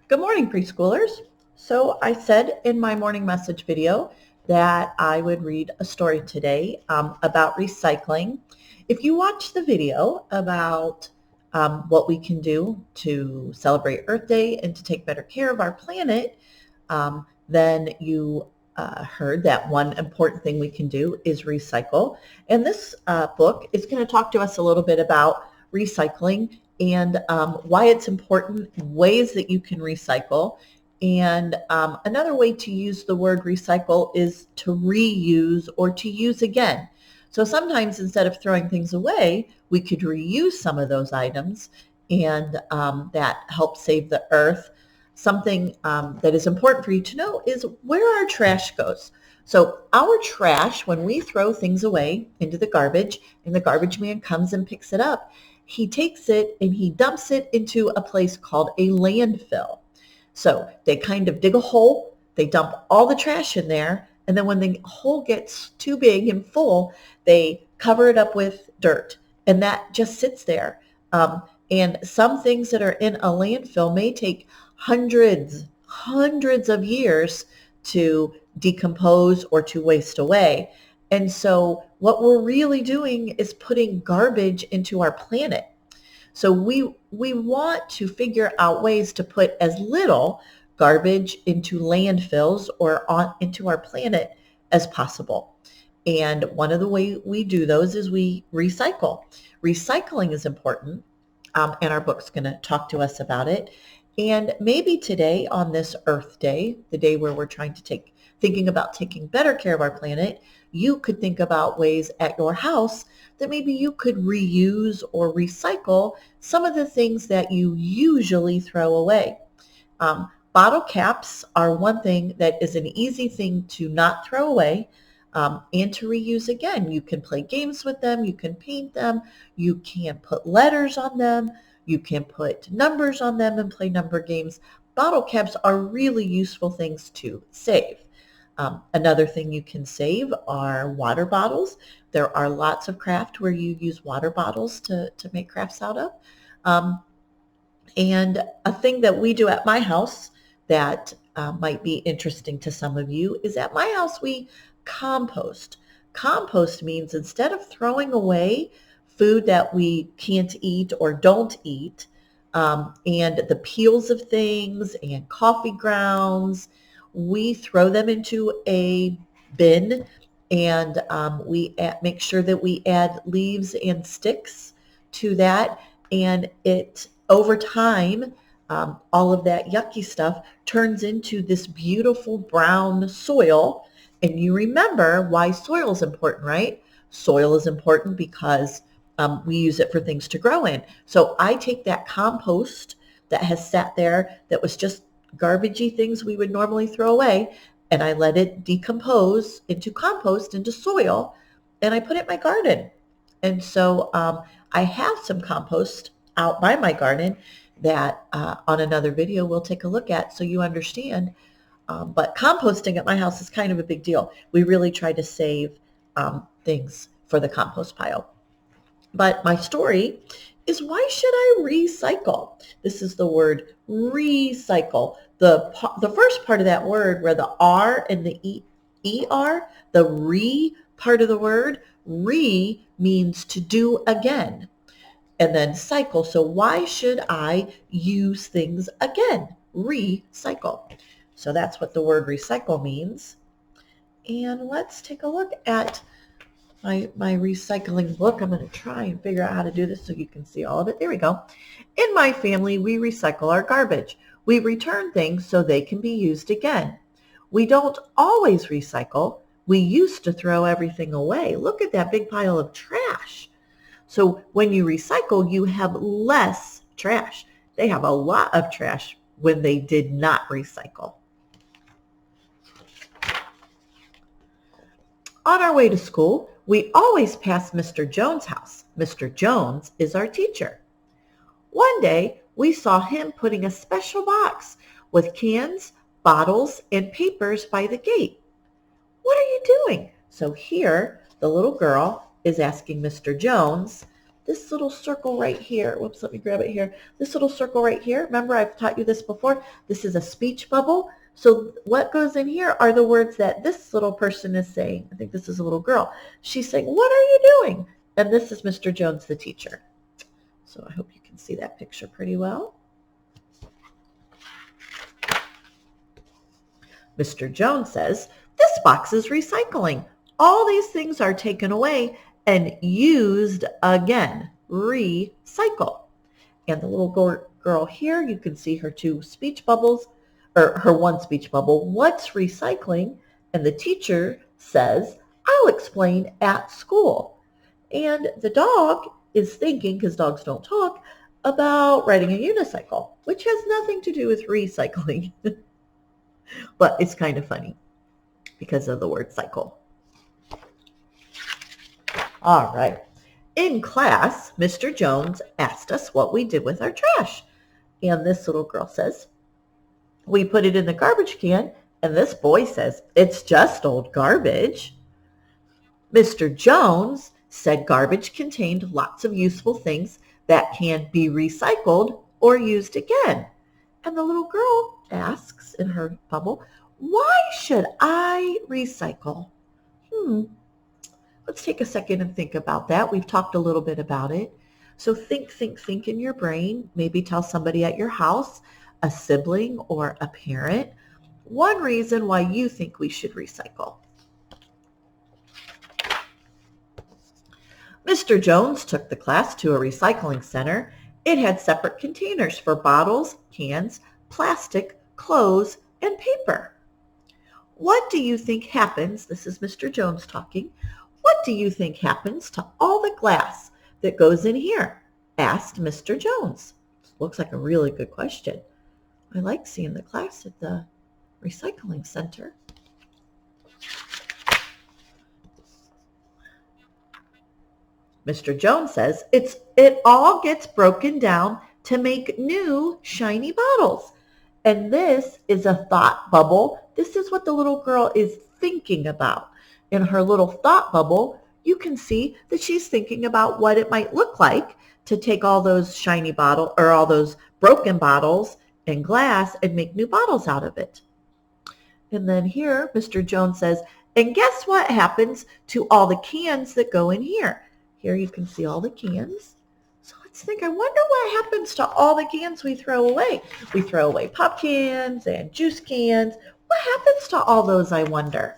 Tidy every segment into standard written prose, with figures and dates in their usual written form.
Good morning, preschoolers. So I said in my morning message video that I would read a story today about recycling. If you watch the video about what we can do to celebrate Earth Day and to take better care of our planet, then you heard that one important thing we can do is recycle. And this book is going to talk to us a little bit about recycling and why it's important, ways that you can recycle. And another way to use the word recycle is to reuse or to use again. So sometimes instead of throwing things away, we could reuse some of those items, and that helps save the earth. Something that is important for you to know is where our trash goes. So our trash, when we throw things away into the garbage and the garbage man comes and picks it up, he takes it and he dumps it into a place called a landfill. So they kind of dig a hole, they dump all the trash in there, and then when the hole gets too big and full, they cover it up with dirt, and that just sits there. And some things that are in a landfill may take hundreds of years to decompose or to waste away. And so what we're really doing is putting garbage into our planet. So we want to figure out ways to put as little garbage into landfills or into our planet as possible. And one of the ways we do those is we recycle. Recycling is important, and our book's going to talk to us about it. And maybe today on this Earth Day, the day where we're thinking about taking better care of our planet, you could think about ways at your house that maybe you could reuse or recycle some of the things that you usually throw away. Bottle caps are one thing that is an easy thing to not throw away and to reuse again. You can play games with them, you can paint them, you can put letters on them, you can put numbers on them and play number games. Bottle caps are really useful things to save. Another thing you can save are water bottles. There are lots of craft where you use water bottles to make crafts out of. And a thing that we do at my house that might be interesting to some of you is at my house we compost. Compost means instead of throwing away food that we can't eat or don't eat, and the peels of things and coffee grounds, we throw them into a bin, and we make sure that we add leaves and sticks to that, and it over time, all of that yucky stuff turns into this beautiful brown soil. And you remember why soil is important, right? Soil is important because we use it for things to grow in. So I take that compost that has sat there that was just garbagey things we would normally throw away, and I let it decompose into compost, into soil, and I put it in my garden. And so I have some compost out by my garden that on another video we'll take a look at so you understand. But composting at my house is kind of a big deal. We really try to save things for the compost pile. But my story is, why should I recycle? This is the word recycle. The first part of that word where the R and the E are, the re part of the word, re means to do again. And then cycle. So why should I use things again? Recycle. So that's what the word recycle means. And let's take a look at my recycling book. I'm going to try and figure out how to do this so you can see all of it. There we go. In my family, we recycle our garbage. We return things so they can be used again. We don't always recycle. We used to throw everything away. Look at that big pile of trash. So when you recycle, you have less trash. They have a lot of trash when they did not recycle. On our way to school, we always pass Mr. Jones' house. Mr. Jones is our teacher. One day, we saw him putting a special box with cans, bottles, and papers by the gate. What are you doing? So here, the little girl is asking Mr. Jones, this little circle right here. Whoops, let me grab it here. This little circle right here. Remember, I've taught you this before. This is a speech bubble. So what goes in here are the words that this little person is saying. I think this is a little girl. She's saying, what are you doing? And this is Mr. Jones, the teacher. So I hope you can see that picture pretty well. Mr. Jones says, this box is recycling. All these things are taken away and used again. Recycle. And the little girl here, you can see her two speech bubbles, or her one speech bubble. What's recycling? And the teacher says, I'll explain at school. And the dog is thinking, because dogs don't talk, about riding a unicycle, which has nothing to do with recycling. But it's kind of funny because of the word cycle. All right. In class, Mr. Jones asked us what we did with our trash. And this little girl says, we put it in the garbage can. And this boy says, it's just old garbage. Mr. Jones said garbage contained lots of useful things that can be recycled or used again. And the little girl asks in her bubble, why should I recycle? Let's take a second and think about that. We've talked a little bit about it. So think in your brain. Maybe tell somebody at your house, a sibling or a parent, one reason why you think we should recycle. Mr. Jones took the class to a recycling center. It had separate containers for bottles, cans, plastic, clothes, and paper. What do you think happens? This is Mr. Jones talking. What do you think happens to all the glass that goes in here? Asked Mr. Jones. Looks like a really good question. I like seeing the class at the recycling center. Mr. Jones says it all gets broken down to make new shiny bottles. And this is a thought bubble. This is what the little girl is thinking about. In her little thought bubble, you can see that she's thinking about what it might look like to take all those shiny bottles or all those broken bottles and glass and make new bottles out of it. And then here, Mr. Jones says, and guess what happens to all the cans that go in here? Here you can see all the cans. So let's think, I wonder what happens to all the cans we throw away. We throw away pop cans and juice cans. What happens to all those, I wonder?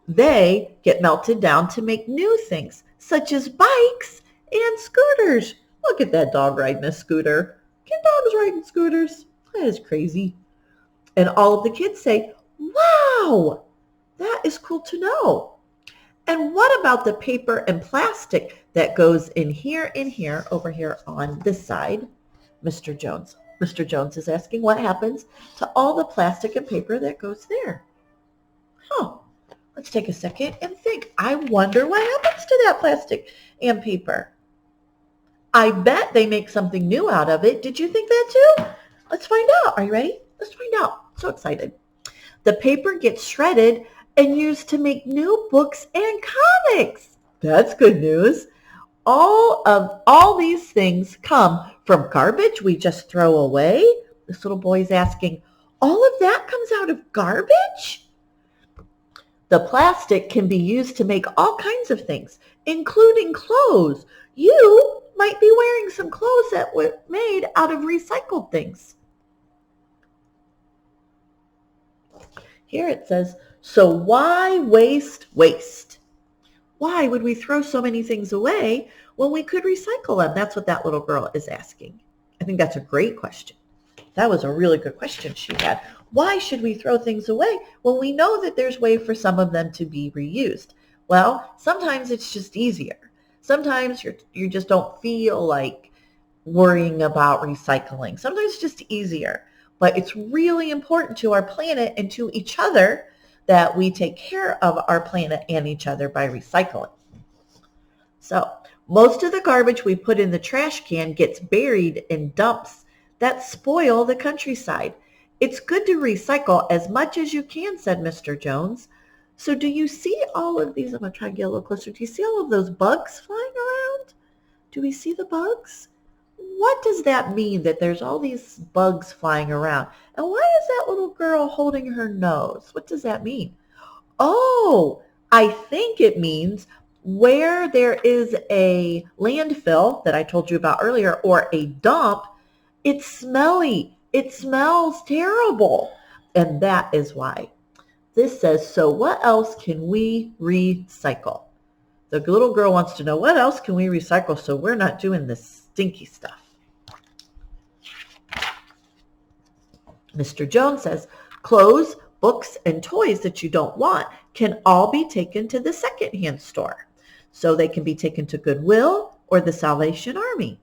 They get melted down to make new things, such as bikes and scooters. Look at that dog riding a scooter. Can dogs riding scooters? That is crazy. And all of the kids say, wow, that is cool to know. And what about the paper and plastic that goes in here, over here on this side? Mr. Jones. Mr. Jones is asking what happens to all the plastic and paper that goes there. Let's take a second and think. I wonder what happens to that plastic and paper. I bet they make something new out of it. Did you think that too? Let's find out. Are you ready? Let's find out. So excited. The paper gets shredded and used to make new books and comics. That's good news. All these things come from garbage we just throw away. This little boy is asking, all of that comes out of garbage? The plastic can be used to make all kinds of things, including clothes. You might be wearing some clothes that were made out of recycled things. Here it says, so why waste waste? Why would we throw so many things away when we could recycle them? That's what that little girl is asking. I think that's a great question. That was a really good question she had. Why should we throw things away when we know that there's way for some of them to be reused? Well, sometimes it's just easier. Sometimes you just don't feel like worrying about recycling. Sometimes it's just easier. But it's really important to our planet and to each other that we take care of our planet and each other by recycling. So most of the garbage we put in the trash can gets buried in dumps that spoil the countryside. It's good to recycle as much as you can, said Mr. Jones. So do you see all of these? I'm going to try and get a little closer. Do you see all of those bugs flying around? Do we see the bugs? What does that mean that there's all these bugs flying around? And why is that little girl holding her nose? What does that mean? Oh, I think it means where there is a landfill that I told you about earlier or a dump, it's smelly. It smells terrible. And that is why. This says, so what else can we recycle? The little girl wants to know, what else can we recycle so we're not doing this stinky stuff? Mr. Jones says, clothes, books, and toys that you don't want can all be taken to the secondhand store. So they can be taken to Goodwill or the Salvation Army.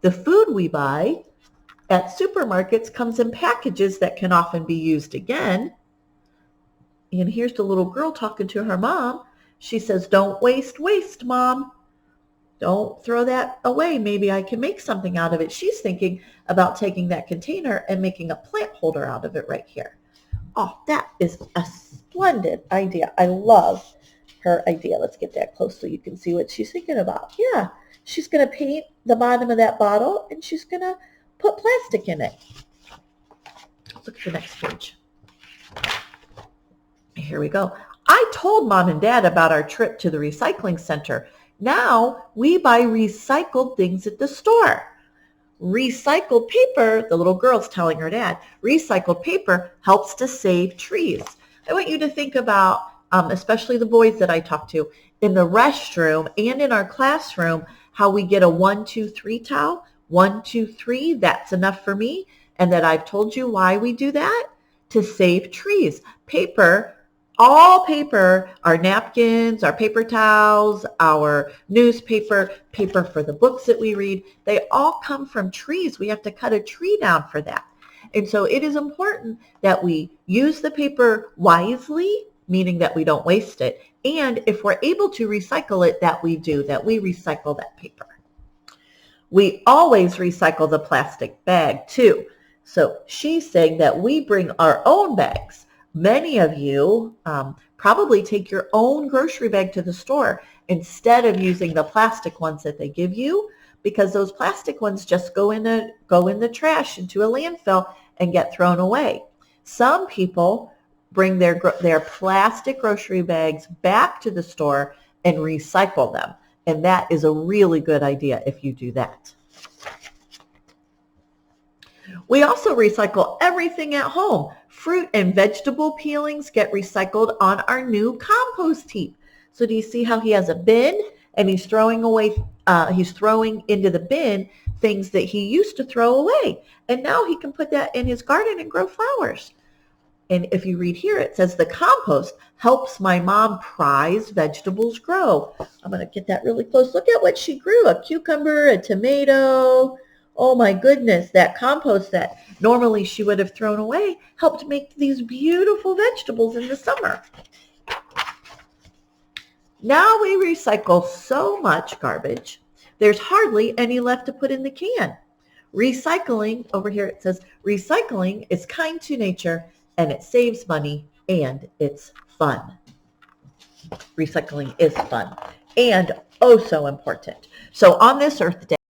The food we buy at supermarkets comes in packages that can often be used again. And here's the little girl talking to her mom. She says, don't waste, Mom. Don't throw that away. Maybe I can make something out of it. She's thinking about taking that container and making a plant holder out of it right here. Oh, that is a splendid idea. I love her idea. Let's get that close so you can see what she's thinking about. Yeah, she's going to paint the bottom of that bottle and she's going to put plastic in it. Let's look at the next page. Here we go. I told Mom and Dad about our trip to the recycling center. Now we buy recycled things at the store. Recycled paper, the little girl's telling her dad, recycled paper helps to save trees. I want you to think about, especially the boys that I talk to, in the restroom and in our classroom, how we get a 1, 2, 3 towel. 1, 2, 3, that's enough for me. And that I've told you why we do that? To save trees. Paper, all paper, our napkins, our paper towels, our newspaper, paper for the books that we read, they all come from trees. We have to cut a tree down for that. And so it is important that we use the paper wisely, meaning that we don't waste it. And if we're able to recycle it, that we do, that we recycle that paper. We always recycle the plastic bag too. So she's saying that we bring our own bags. Many of you probably take your own grocery bag to the store instead of using the plastic ones that they give you, because those plastic ones just go in the trash into a landfill and get thrown away. Some people bring their plastic grocery bags back to the store and recycle them, and that is a really good idea if you do that. We also recycle everything at home. Fruit and vegetable peelings get recycled on our new compost heap. So do you see how he has a bin and he's throwing into the bin things that he used to throw away. And now he can put that in his garden and grow flowers. And if you read here, it says the compost helps my mom prize vegetables grow. I'm going to get that really close. Look at what she grew, a cucumber, a tomato. Oh my goodness, that compost that normally she would have thrown away helped make these beautiful vegetables in the summer. Now we recycle so much garbage, there's hardly any left to put in the can. Recycling, over here it says, recycling is kind to nature and it saves money and it's fun. Recycling is fun and oh so important. So on this Earth Day,